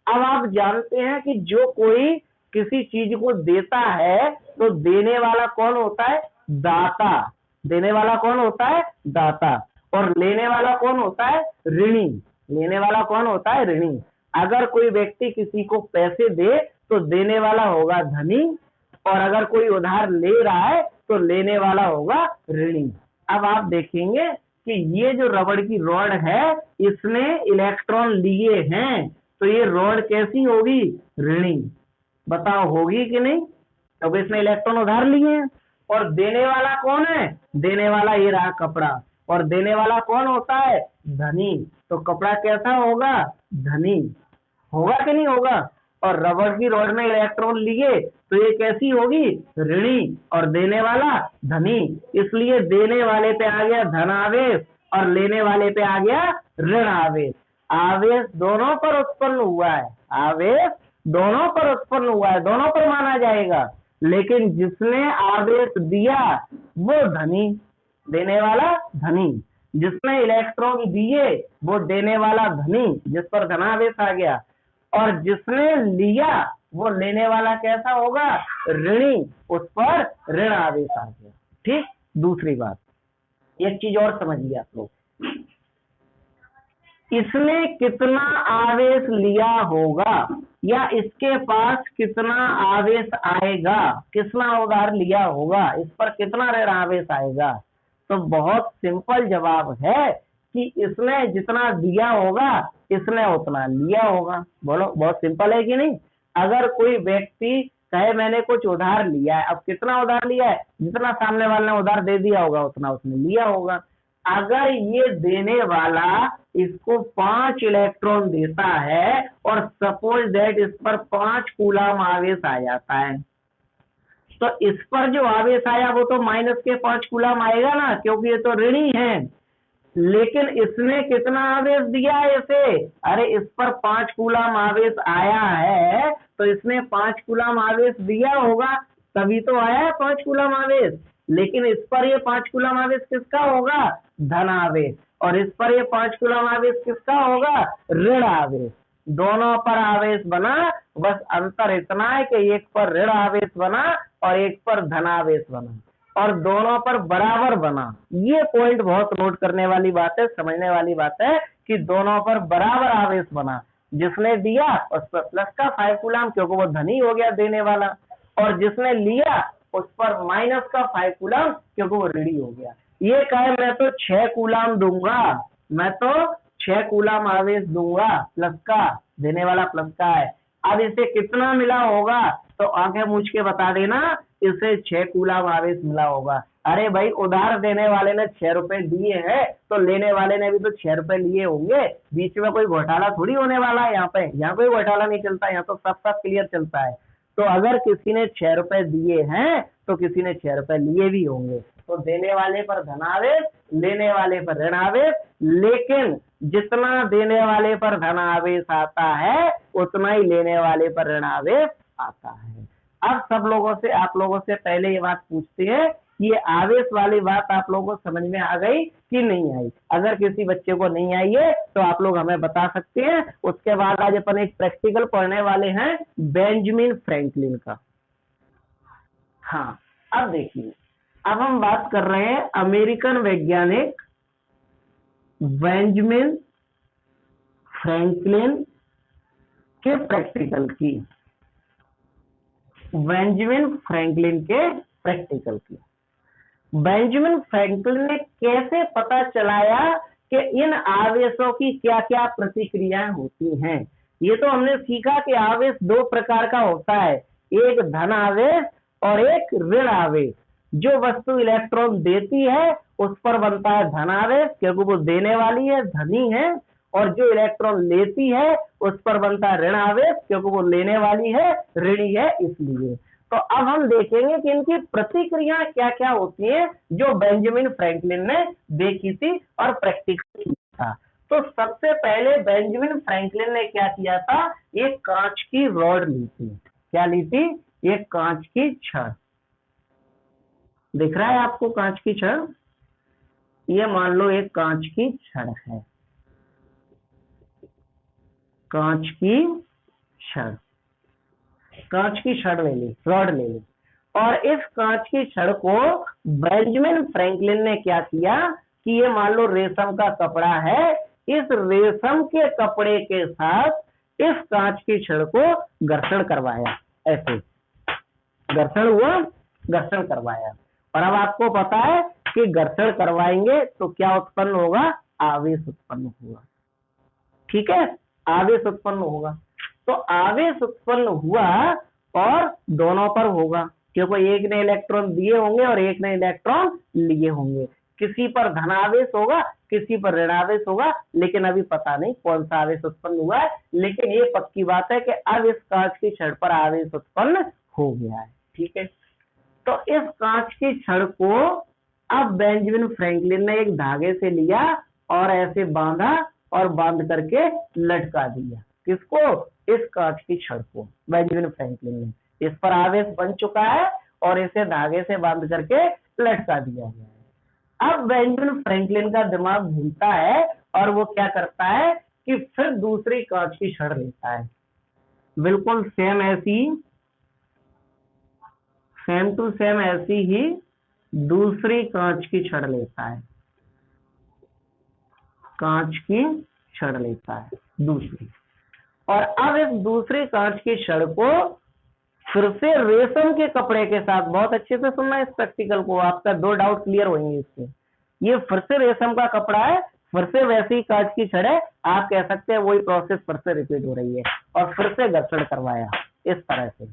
अब आप जानते हैं कि जो कोई किसी चीज को देता है तो देने वाला कौन होता है? दाता। देने वाला कौन होता है? दाता। और लेने वाला कौन होता है? ऋणी। लेने वाला कौन होता है? ऋणी। अगर कोई व्यक्ति किसी को पैसे दे तो देने वाला होगा धनी, और अगर कोई उधार ले रहा है तो लेने वाला होगा ऋणी। अब आप देखेंगे कि ये जो रबड़ की रॉड है इसने इलेक्ट्रॉन लिए हैं, तो ये रॉड कैसी होगी? ऋणी। बताओ होगी कि नहीं? अब इसने इलेक्ट्रॉन उधार लिए हैं। और देने वाला कौन है? देने वाला ये रहा कपड़ा, और देने वाला कौन होता है? धनी। तो कपड़ा कैसा होगा? धनी। होगा कि नहीं होगा? और रबड़ की रॉड में इलेक्ट्रॉन लिए तो ये कैसी होगी? ऋणी। और देने वाला धनी, इसलिए देने वाले पे आ गया धन आवेश और लेने वाले पे आ गया ऋण आवेश। आवेश दोनों पर उत्पन्न हुआ है, आवेश दोनों पर उत्पन्न हुआ है, दोनों पर माना जाएगा। लेकिन जिसने आवेश दिया वो धनी, देने वाला धनी। जिसने इलेक्ट्रॉन दिए वो देने वाला धनी, जिस पर धनावेश आ गया। और जिसने लिया वो लेने वाला कैसा होगा? ऋणी, उस पर ऋण आवेश आ गया। ठीक। दूसरी बात, एक चीज और समझिए आप लोग, इसने कितना आवेश लिया होगा या इसके पास कितना आवेश आएगा, कितना उधार लिया होगा, इस पर कितना ऋण आवेश आएगा? तो बहुत सिंपल जवाब है कि इसने जितना दिया होगा इसने उतना लिया होगा। बोलो, बहुत सिंपल है कि नहीं? अगर कोई व्यक्ति कहे मैंने कुछ उधार लिया है, अब कितना उधार लिया है? जितना सामने वाले ने उधार दे दिया होगा उतना उसने लिया होगा। अगर ये देने वाला इसको 5 इलेक्ट्रॉन देता है और सपोज दैट इस पर 5 कूलम आवेश आ जाता है, तो इस पर जो आवेश आया वो तो माइनस के 5 कूलम आएगा ना, क्योंकि ये तो ऋणी है। लेकिन इसने कितना आवेश दिया है इसे? अरे इस पर 5 कूलम आवेश आया है, तो इसने 5 कूलम आवेश दिया होगा, तभी तो आया है 5 कूलम आवेश। लेकिन इस पर ये 5 कूलम आवेश किसका होगा? धन आवेश। और इस पर ये 5 कूलम आवेश किसका होगा? ऋण आवेश। दोनों पर आवेश बना, बस अंतर इतना है कि एक पर ऋण आवेश बना और एक पर धनावेश बना, और दोनों पर बराबर बना। ये पॉइंट बहुत नोट करने वाली बात है, समझने वाली बात है कि दोनों पर बराबर आवेश बना। जिसने दिया उस पर प्लस का 5 कूलम, क्योंकि वो धनी हो गया देने वाला, और जिसने लिया उस पर माइनस का 5 कूलम, क्योंकि वो ऋणी हो गया। ये कहे मैं तो 6 कूलम दूंगा, मैं तो 6 कूलम आवेश दूंगा, प्लस का, देने वाला प्लस का है। अब इसे कितना मिला होगा? तो आंखें मूछ के बता देना, इसे 6 कूलम आवेश मिला होगा। अरे भाई, उधार देने वाले ने 6 रुपए दिए हैं तो लेने वाले ने भी तो 6 रुपए लिए होंगे। बीच में कोई घोटाला थोड़ी होने वाला है। यहाँ कोई घोटाला नहीं चलता, यहाँ तो सब क्लियर चलता है। तो अगर किसी ने 6 रुपए दिए हैं तो किसी ने 6 रुपए लिए भी होंगे। तो देने वाले पर धनावेश, लेने वाले पर ऋण आवेश। लेकिन जितना देने वाले पर धनावेश आता है उतना ही लेने वाले पर ऋण आवेश आता है। अब सब लोगों से, आप लोगों से पहले ये बात पूछते हैं कि ये आवेश वाली बात आप लोगों को समझ में आ गई कि नहीं आई? अगर किसी बच्चे को नहीं आई है तो आप लोग हमें बता सकते हैं। उसके बाद आज अपन एक प्रैक्टिकल पढ़ने वाले हैं बेंजामिन फ्रैंकलिन का। हाँ, अब देखिए, अब हम बात कर रहे हैं अमेरिकन वैज्ञानिक बेंजामिन फ्रैंकलिन के प्रैक्टिकल की। बेंजामिन फ्रैंकलिन के प्रैक्टिकल की। बेंजामिन फ्रैंकलिन ने कैसे पता चलाया कि इन आवेशों की क्या क्या प्रतिक्रियाएं होती हैं? ये तो हमने सीखा कि आवेश 2 प्रकार का होता है, एक धन आवेश और एक ऋण आवेश। जो वस्तु इलेक्ट्रॉन देती है उस पर बनता है धन आवेश, क्योंकि वो देने वाली है, धनी है, और जो इलेक्ट्रॉन लेती है उस पर बनता है ऋण आवेश, क्योंकि वो लेने वाली है, ऋणी है इसलिए। तो अब हम देखेंगे कि इनकी प्रतिक्रिया क्या क्या होती है जो बेंजामिन फ्रैंकलिन ने देखी थी और प्रैक्टिकल किया था। तो सबसे पहले बेंजामिन फ्रैंकलिन ने क्या किया था, एक कांच की रॉड ली थी। क्या ली थी? एक कांच की छड़। दिख रहा है आपको कांच की छड़? ये मान लो एक कांच की छड़ है, कांच की छड़, कांच की छड़ ले ली, रॉड ले ली। और इस कांच की छड़ को बेंजामिन फ्रैंकलिन ने क्या किया कि ये मान लो रेशम का कपड़ा है, इस रेशम के कपड़े के साथ इस कांच की छड़ को घर्षण करवाया। ऐसे घर्षण हुआ, घर्षण करवाया। और अब आपको पता है कि घर्षण करवाएंगे तो क्या उत्पन्न होगा? आवेश उत्पन्न होगा। ठीक है, आवेश उत्पन्न होगा। तो आवेश उत्पन्न हुआ और दोनों पर होगा, क्योंकि एक ने इलेक्ट्रॉन दिए होंगे और एक ने इलेक्ट्रॉन लिए होंगे। किसी पर धनावेश होगा, किसी पर ऋणावेश होगा, लेकिन अभी पता नहीं कौन सा आवेश उत्पन्न हुआ है। लेकिन ये पक्की बात है कि अब इस कांच की छड़ पर आवेश उत्पन्न हो गया है। ठीक है, तो इस कांच की छड़ को अब बेंजामिन फ्रैंकलिन ने एक धागे से लिया और ऐसे बांधा और बांध करके लटका दिया। किसको? इस कांच की छड़ को बेंजामिन फ्रैंकलिन ने। इस पर आवेश बन चुका है और इसे धागे से बांध करके लटका दिया गया है। अब बेंजामिन फ्रैंकलिन का दिमाग घूमता है और वो क्या करता है कि फिर दूसरी कांच की छड़ लेता है, बिल्कुल सेम ऐसी, सेम टू सेम ऐसी ही दूसरी कांच की छड़ लेता है, कांच की छड़ लेता है दूसरी। और अब इस दूसरी कांच की छड़ को फिर से रेशम के कपड़े के साथ, बहुत अच्छे से सुनना इस प्रैक्टिकल को, आपका दो डाउट क्लियर होंगे इससे। ये फिर से रेशम का कपड़ा है, फिर से वैसी कांच की छड़ है, आप कह सकते हैं वही प्रोसेस फिर से रिपीट हो रही है। और फिर से घर्षण करवाया इस तरह से,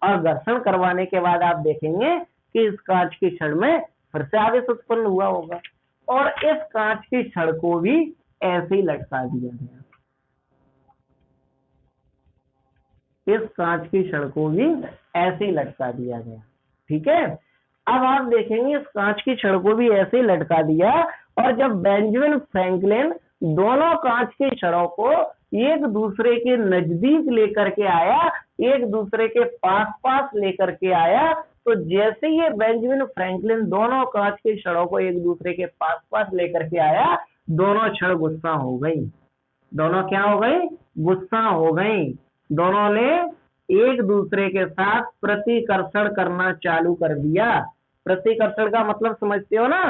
और घर्षण करवाने के बाद आप देखेंगे कि इस कांच की छड़ में फिर से आवेश उत्पन्न हुआ होगा। और इस कांच की छड़ को भी ऐसे ही लटका दिया गया, इस कांच की छड़ को भी ऐसे ही लटका दिया गया। ठीक है, अब आप देखेंगे इस कांच की छड़ को भी ऐसे ही लटका दिया। और जब बेंजामिन फ्रैंकलिन दोनों कांच की छड़ों को एक दूसरे के नजदीक लेकर के आया, एक दूसरे के पास पास लेकर के आया, तो जैसे ही बेंजामिन फ्रैंकलिन दोनों कांच की छड़ों को एक दूसरे के पास पास लेकर के आया, दोनों छड़ गुस्सा हो गई। दोनों क्या हो गई? गुस्सा हो गई। दोनों ने एक दूसरे के साथ प्रतिकर्षण करना चालू कर दिया। प्रतिकर्षण का मतलब समझते हो ना?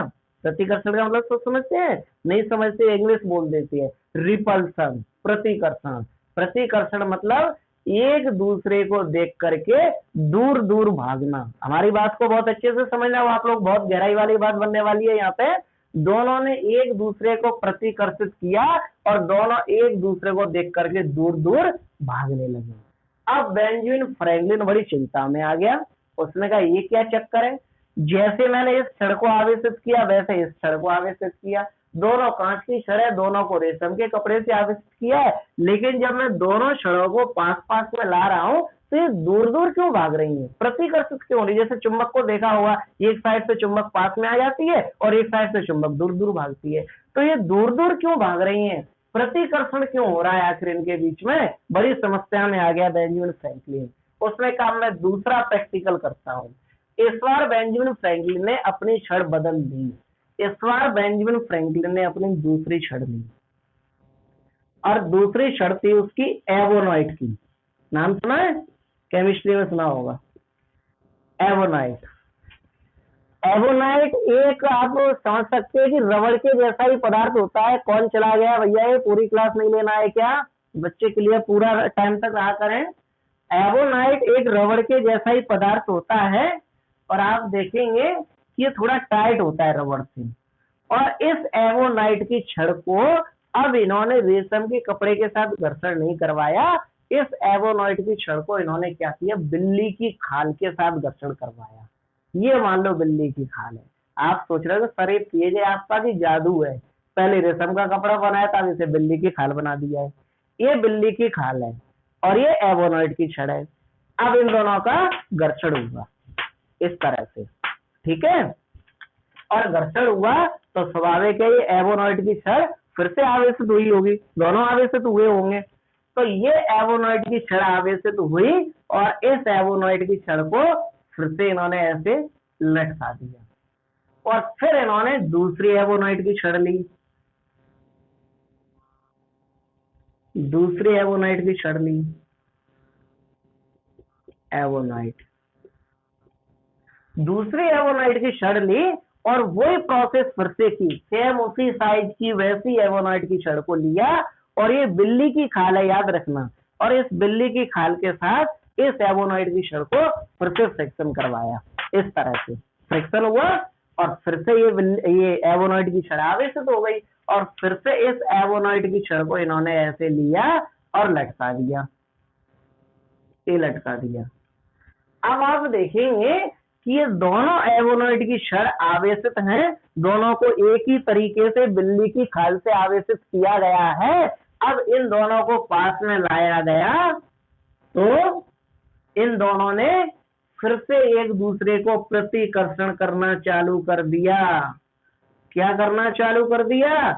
प्रतिकर्षण का मतलब तो समझते हैं? नहीं समझते इंग्लिश बोल देती है, रिपल्सन। प्रतिकर्षण, प्रतिकर्षण मतलब एक दूसरे को देख करके दूर दूर भागना। हमारी बात को बहुत अच्छे से समझना, आप लोग बहुत गहराई वाली बात बनने वाली है यहाँ पे। दोनों ने एक दूसरे को प्रतिकर्षित किया और दोनों एक दूसरे को देख करके दूर दूर भागने लगे। अब बेंजामिन फ्रैंकलिन बड़ी चिंता में आ गया। उसने कहा ये क्या चक्कर है, जैसे मैंने इस छड़ को आवेशित किया वैसे इस छड़ को आवेशित किया, दोनों कांच की छड़ है, दोनों को रेशम के कपड़े से आवेशित किया है, लेकिन जब मैं दोनों छड़ों को पास पास में ला रहा हूँ तो ये दूर दूर क्यों भाग रही है, प्रतिकर्षित क्यों हो रही है? जैसे चुंबक को देखा होगा, एक साइड से चुंबक पास में आ जाती है और एक साइड से चुंबक दूर दूर भागती है। तो ये दूर दूर क्यों भाग रही है, प्रतिकर्षण क्यों हो रहा है आखिर इनके बीच में? बड़ी समस्या में आ गया बेंजामिन फ्रैंकलिन। उसने कहा मैं दूसरा प्रैक्टिकल करता हूँ। इस बार बेंजामिन फ्रैंकलिन ने अपनी छड़ बदल दी। इस बार बेंजामिन फ्रैंकलिन ने अपनी दूसरी छड़ ली और दूसरी छड़ थी उसकी एवोनाइट की। नाम सुना है? केमिस्ट्री में सुना होगा, एवोनाइट। एवोनाइट एक आप समझ सकते हैं कि रबड़ के जैसा ही पदार्थ होता है। कौन चला गया भैया, ये पूरी क्लास नहीं लेना है क्या? बच्चे के लिए पूरा टाइम तक रहा करें। एवोनाइट एक रबड़ के जैसा ही पदार्थ होता है और आप देखेंगे कि ये थोड़ा टाइट होता है रबड़ से। और इस एवोनाइट की छड़ को अब इन्होंने रेशम के कपड़े के साथ घर्षण नहीं करवाया, इस एवोनॉइड की छड़ को इन्होंने क्या किया, बिल्ली की खाल के साथ घर्षण करवाया। ये मान लो बिल्ली की खाल है। आप सोच रहे हो सर ये किए आपका भी जादू है, पहले रेशम का कपड़ा बनाया था, अब इसे बिल्ली की खाल बना दिया है। ये बिल्ली की खाल है और ये एवोनॉइड की छड़ है। अब इन दोनों का घर्षण हुआ इस तरह से, ठीक है। और घर्षण हुआ तो स्वाभाविक है ये एवोनॉइड की छड़ फिर से आवेशित हुई होगी, दोनों आवेशित हुए होंगे। तो ये एवोनॉइड की छड़ आवेशित हुई और इस एवोनॉइड की छड़ को फिर से इन्होंने ऐसे लटका दिया और फिर इन्होंने दूसरी एवोनॉइड की छड़ ली, दूसरी एवोनॉइड की छड़ ली, एवोनाइट, दूसरी एवोनाइट की छड़ ली और वही प्रोसेस फिर से की, सेम उसी साइज की वैसी एवोनाइट की छड़ को लिया और ये बिल्ली की खाल है याद रखना, और इस बिल्ली की खाल के साथ इस एवोनाइट की छड़ को फिर से फ्रिक्शन करवाया। इस तरह से फ्रिक्शन हुआ और फिर से ये एवोनाइट की छड़ आवेशित हो गई और फिर से इस एवोनाइट की छड़ को इन्होंने ऐसे लिया और लटका दिया, ये लटका दिया। अब आप देखेंगे कि ये दोनों एवोनॉइड की छड़ आवेशित हैं, दोनों को एक ही तरीके से बिल्ली की खाल से आवेशित किया गया है। अब इन दोनों को पास में लाया गया तो इन दोनों ने फिर से एक दूसरे को प्रतिकर्षण करना चालू कर दिया। क्या करना चालू कर दिया?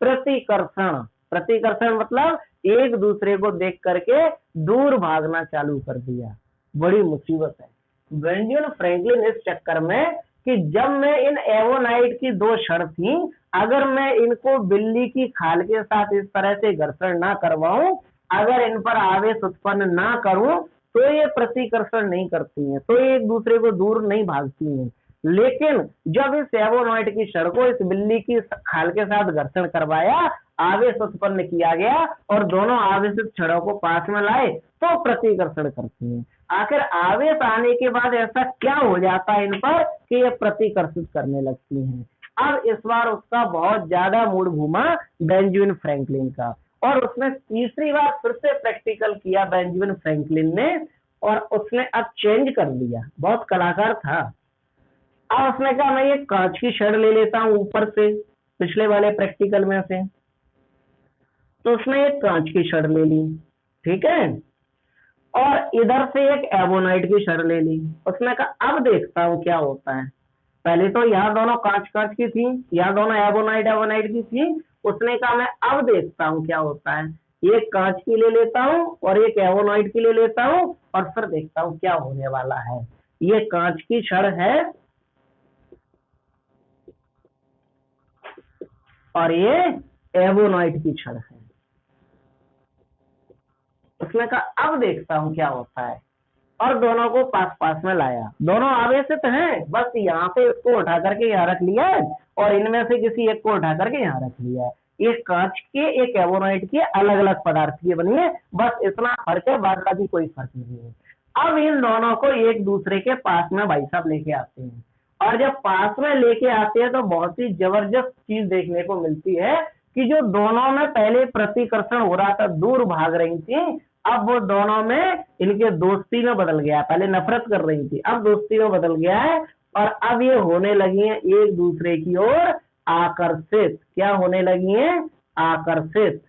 प्रतिकर्षण। प्रतिकर्षण मतलब एक दूसरे को देख करके दूर भागना चालू कर दिया। बड़ी मुसीबत है बेंजामिन फ्रैंकलिन इस चक्कर में कि जब मैं इन एवोनाइट की दो छड़ थी, अगर मैं इनको बिल्ली की खाल के साथ इस तरह से घर्षण ना करवाऊं, अगर इन पर आवेश उत्पन्न ना करूं, तो ये प्रतिकर्षण नहीं करती हैं, तो ये एक दूसरे को दूर नहीं भागती हैं। लेकिन जब इस एवोनाइट की छड़ को इस बिल्ली की खाल के साथ घर्षण करवाया, आवेश उत्पन्न किया गया और दोनों आवेशित छड़ों को पास में लाए तो प्रतिकर्षण करती हैं। आखिर आवेश आने के बाद ऐसा क्या हो जाता है इन पर कि ये प्रतिकर्षित करने लगती हैं। अब इस बार उसका बहुत ज्यादा मूड घूमा बेंजामिन फ्रैंकलिन का, और उसने तीसरी बार फिर से प्रैक्टिकल किया बेंजामिन फ्रैंकलिन ने, और उसने अब चेंज कर दिया। बहुत कलाकार था। अब उसने कहा मैं ये कांच की छड़ ले लेता हूं ऊपर से, पिछले वाले प्रैक्टिकल में से, तो उसने एक कांच की छड़ ले ली, ठीक है, और इधर से एक एवोनाइट की छड़ ले ली। उसने कहा अब देखता हूं क्या होता है। पहले तो यहाँ दोनों कांच कांच की थी, यहाँ दोनों एवोनाइट एवोनाइट की थी। उसने कहा मैं अब देखता हूं क्या होता है, एक कांच की ले लेता हूं और एक एवोनाइट की ले लेता हूं और फिर देखता हूं क्या होने वाला है। ये कांच की छड़ है और ये एवोनाइट की छड़ है। उसने कहा अब देखता हूं क्या होता है, और दोनों को पास पास में लाया। दोनों आवेशित हैं, बस यहाँ से इसको उठा करके यहाँ रख लिया है और इनमें से किसी एक को उठा करके यहाँ रख लिया है। एक कांच के एक एवोनाइट के अलग अलग पदार्थ की बनी है, बस इतना फर्क है, बाकी कोई फर्क नहीं है। अब इन दोनों को एक दूसरे के पास में भाई साहब लेके आते हैं, और जब पास में लेके आते हैं तो बहुत ही जबरदस्त चीज देखने को मिलती है कि जो दोनों में पहले प्रतिकर्षण हो रहा था, दूर भाग रही थी, अब वो दोनों में इनके दोस्ती में बदल गया। पहले नफरत कर रही थी, अब दोस्ती में बदल गया है, और अब ये होने लगी हैं एक दूसरे की ओर आकर्षित। क्या होने लगी हैं? आकर्षित।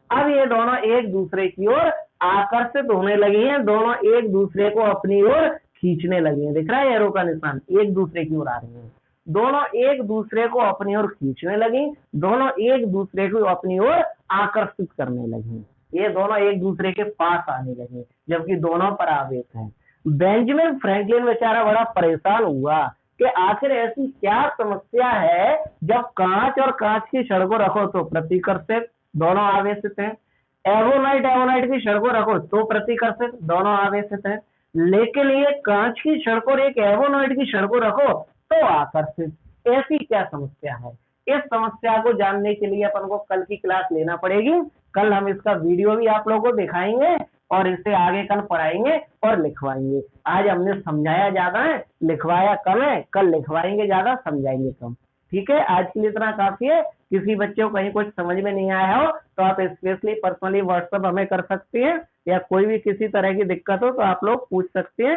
अब ये दोनों एक दूसरे की ओर आकर्षित होने लगी हैं, दोनों एक दूसरे को अपनी ओर खींचने लगी हैं। दिख रहा है एरो का निशान, एक दूसरे की ओर आ रही हैं, दोनों एक दूसरे को अपनी ओर खींचने लगी, दोनों एक दूसरे को अपनी ओर आकर्षित करने लगी, ये दोनों एक दूसरे के पास आने लगे, जबकि दोनों पर आवेश है। बेंजामिन फ्रैंकलिन बेचारा बड़ा परेशान हुआ कि आखिर ऐसी क्या समस्या है, जब कांच और कांच की छड़ को रखो तो प्रतिकर्षित, दोनों आवेशित हैं, एवोनाइट एवोनाइट की छड़ को रखो तो प्रतिकर्षित, दोनों आवेशित हैं, लेकिन ये कांच की छड़ को और एक एवोनाइट की छड़ को रखो तो आकर्षित। ऐसी क्या समस्या है? इस समस्या को जानने के लिए अपन को कल की क्लास लेना पड़ेगी। कल हम इसका वीडियो भी आप लोगों को दिखाएंगे और इसे आगे कल पढ़ाएंगे और लिखवाएंगे। आज हमने समझाया ज्यादा है, लिखवाया कम है, कल लिखवाएंगे ज्यादा, समझाएंगे कम। ठीक है, आज के लिए इतना काफी है। किसी बच्चे को कहीं कुछ समझ में नहीं आया हो तो आप स्पेशली पर्सनली व्हाट्सएप हमें कर सकते हैं, या कोई भी किसी तरह की दिक्कत हो तो आप लोग पूछ सकते हैं।